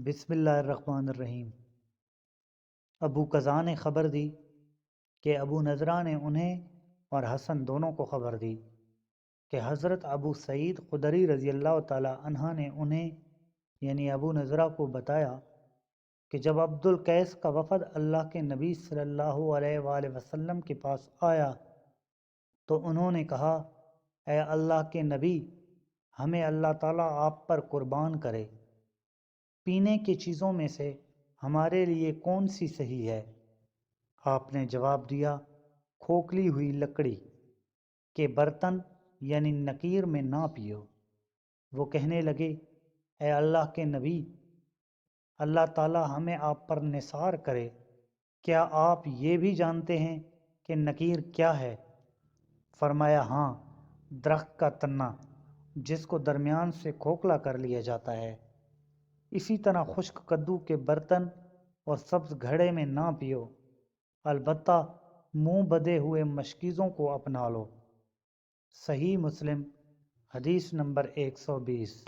بسم اللہ الرحمن الرحیم۔ ابو قزا نے خبر دی کہ ابو نضرہ نے انہیں اور حسن دونوں کو خبر دی کہ حضرت ابو سعید خدری رضی اللہ تعالی عنہ نے انہیں یعنی ابو نضرہ کو بتایا کہ جب عبد القیس کا وفد اللہ کے نبی صلی اللہ علیہ وآلہ وسلم کے پاس آیا تو انہوں نے کہا، اے اللہ کے نبی، ہمیں اللہ تعالیٰ آپ پر قربان کرے، پینے کی چیزوں میں سے ہمارے لیے کون سی صحیح ہے؟ آپ نے جواب دیا، کھوکھلی ہوئی لکڑی کے برتن یعنی نکیر میں نہ پیو۔ وہ کہنے لگے، اے اللہ کے نبی، اللہ تعالیٰ ہمیں آپ پر نثار کرے، کیا آپ یہ بھی جانتے ہیں کہ نکیر کیا ہے؟ فرمایا، ہاں، درخت کا تنا جس کو درمیان سے کھوکھلا کر لیا جاتا ہے۔ اسی طرح خشک کدو کے برتن اور سبز گھڑے میں نہ پیو، البتہ منہ بدے ہوئے مشکیزوں کو اپنا لو۔ صحیح مسلم، حدیث نمبر 120۔